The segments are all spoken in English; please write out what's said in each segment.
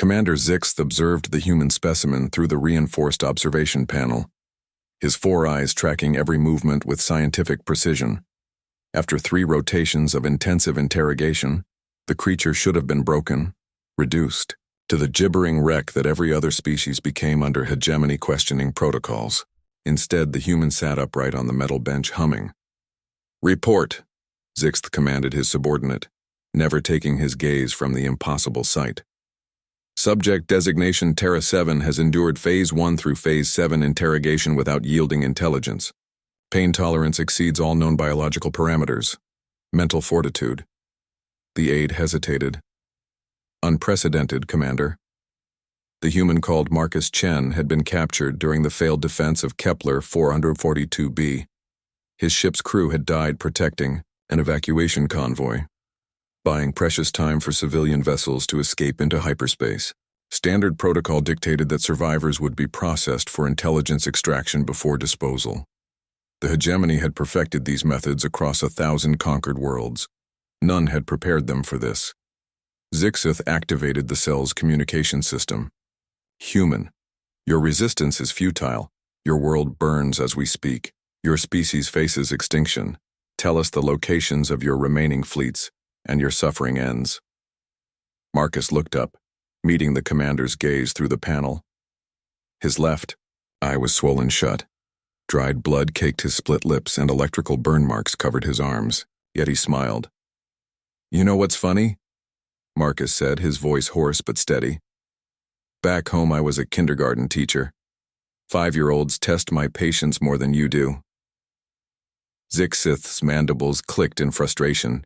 Commander Zixth observed the human specimen through the reinforced observation panel, his 4 eyes tracking every movement with scientific precision. After 3 rotations of intensive interrogation, the creature should have been broken, reduced, to the gibbering wreck that every other species became under hegemony questioning protocols. Instead, the human sat upright on the metal bench humming. "Report," Zixth commanded his subordinate, never taking his gaze from the impossible sight. "Subject designation Terra 7 has endured Phase 1 through Phase 7 interrogation without yielding intelligence. Pain tolerance exceeds all known biological parameters. Mental fortitude." The aide hesitated. "Unprecedented, Commander." The human called Marcus Chen had been captured during the failed defense of Kepler 442b. His ship's crew had died protecting an evacuation convoy, buying precious time for civilian vessels to escape into hyperspace. Standard protocol dictated that survivors would be processed for intelligence extraction before disposal. The hegemony had perfected these methods across 1,000 conquered worlds. None had prepared them for this. Zixith activated the cell's communication system. "Human, your resistance is futile. Your world burns as we speak. Your species faces extinction. Tell us the locations of your remaining fleets, and your suffering ends." Marcus looked up, meeting the commander's gaze through the panel. His left eye was swollen shut. Dried blood caked his split lips and electrical burn marks covered his arms, yet he smiled. "You know what's funny?" Marcus said, his voice hoarse but steady. "Back home I was a kindergarten teacher. 5-year-olds test my patience more than you do." Zixith's mandibles clicked in frustration.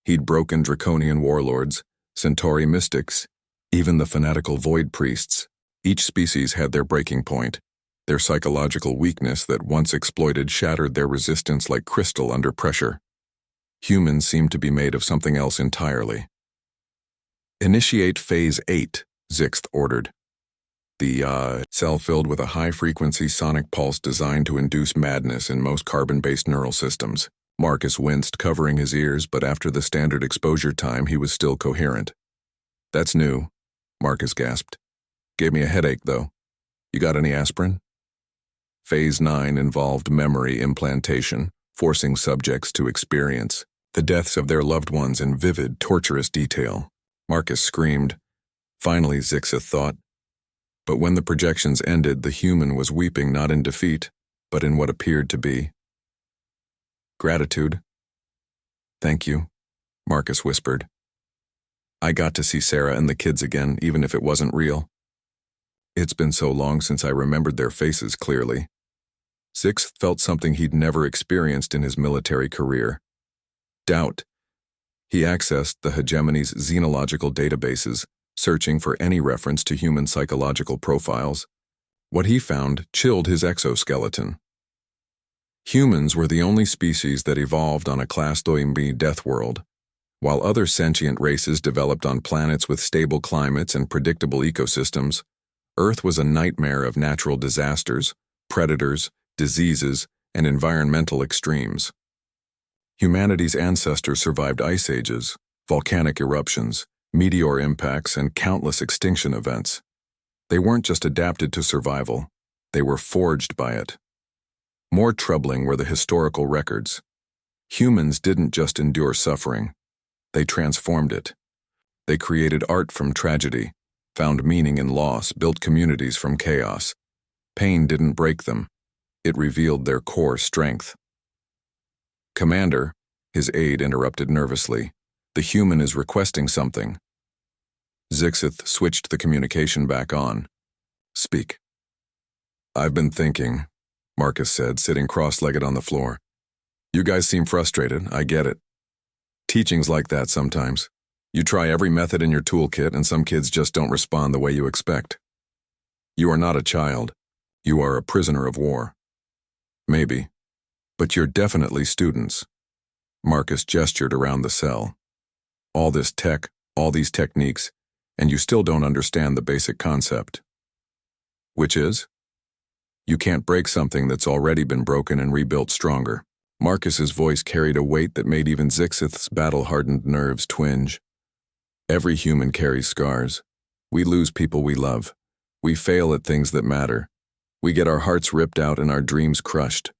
He'd broken draconian warlords, Centauri mystics, even the fanatical void priests. Each species had their breaking point. Their psychological weakness that once exploited shattered their resistance like crystal under pressure. Humans seemed to be made of something else entirely. "Initiate Phase 8, Zixth ordered. The cell filled with a high-frequency sonic pulse designed to induce madness in most carbon-based neural systems. Marcus winced, covering his ears, but after the standard exposure time, he was still coherent. "That's new," Marcus gasped. "Gave me a headache, though. You got any aspirin?" Phase 9 involved memory implantation, forcing subjects to experience the deaths of their loved ones in vivid, torturous detail. Marcus screamed. Finally, Zixith thought. But when the projections ended, the human was weeping not in defeat, but in what appeared to be gratitude. "Thank you," Marcus whispered. "I got to see Sarah and the kids again, even if it wasn't real. It's been so long since I remembered their faces clearly." Zixith felt something he'd never experienced in his military career. Doubt. He accessed the hegemony's xenological databases, searching for any reference to human psychological profiles. What he found chilled his exoskeleton. Humans were the only species that evolved on a Class 2B death world. While other sentient races developed on planets with stable climates and predictable ecosystems, Earth was a nightmare of natural disasters, predators, diseases, and environmental extremes. Humanity's ancestors survived ice ages, volcanic eruptions, meteor impacts, and countless extinction events. They weren't just adapted to survival, they were forged by it. More troubling were the historical records. Humans didn't just endure suffering, they transformed it. They created art from tragedy, found meaning in loss, built communities from chaos. Pain didn't break them, it revealed their core strength. "Commander," his aide interrupted nervously, "the human is requesting something." Zixith switched the communication back on. "Speak." "I've been thinking," Marcus said, sitting cross-legged on the floor. "You guys seem frustrated, I get it. Teaching's like that sometimes. You try every method in your toolkit and some kids just don't respond the way you expect. You are not a child. You are a prisoner of war. Maybe. But you're definitely students." Marcus gestured around the cell. "All this tech, all these techniques, and you still don't understand the basic concept." "Which is?" "You can't break something that's already been broken and rebuilt stronger." Marcus's voice carried a weight that made even Zixith's battle-hardened nerves twinge. "Every human carries scars. We lose people we love. We fail at things that matter. We get our hearts ripped out and our dreams crushed.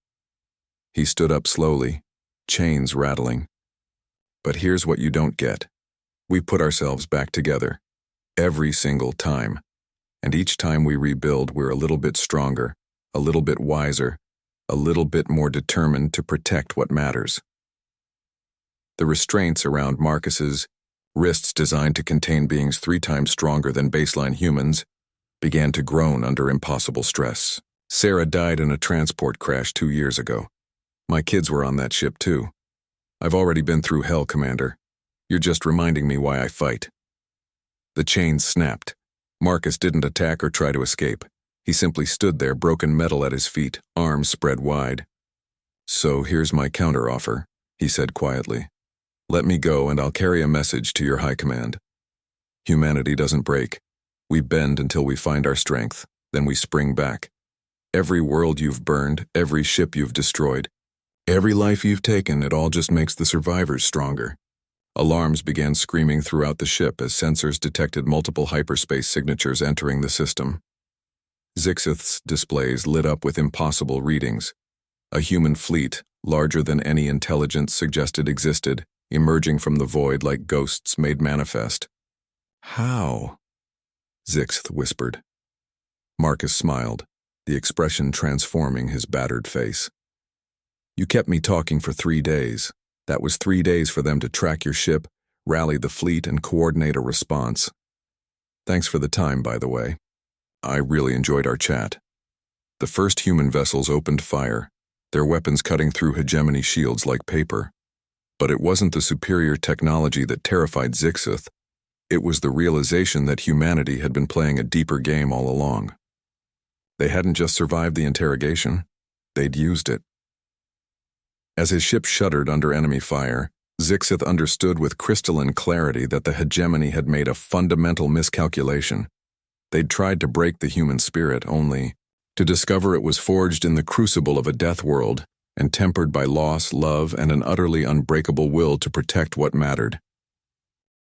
He stood up slowly, chains rattling. But here's what you don't get. We put ourselves back together. Every single time. And each time we rebuild, we're a little bit stronger, a little bit wiser, a little bit more determined to protect what matters. The restraints around Marcus's wrists, designed to contain beings 3 times stronger than baseline humans, began to groan under impossible stress. Sarah died in a transport crash 2 years ago. My kids were on that ship too. I've already been through hell, Commander. You're just reminding me why I fight. The chains snapped. Marcus didn't attack or try to escape. He simply stood there, broken metal at his feet, arms spread wide. So here's my counteroffer, he said quietly. Let me go and I'll carry a message to your high command. Humanity doesn't break. We bend until we find our strength, then we spring back. Every world you've burned, every ship you've destroyed, every life you've taken, it all just makes the survivors stronger. Alarms began screaming throughout the ship as sensors detected multiple hyperspace signatures entering the system. Zixith's displays lit up with impossible readings. A human fleet, larger than any intelligence suggested existed, emerging from the void like ghosts made manifest. How? Zixith whispered. Marcus smiled, the expression transforming his battered face. You kept me talking for 3 days. That was 3 days for them to track your ship, rally the fleet, and coordinate a response. Thanks for the time, by the way. I really enjoyed our chat. The first human vessels opened fire, their weapons cutting through hegemony shields like paper. But it wasn't the superior technology that terrified Zixith. It was the realization that humanity had been playing a deeper game all along. They hadn't just survived the interrogation, they'd used it. As his ship shuddered under enemy fire, Zixith understood with crystalline clarity that the hegemony had made a fundamental miscalculation. They'd tried to break the human spirit, only to discover it was forged in the crucible of a death world and tempered by loss, love, and an utterly unbreakable will to protect what mattered.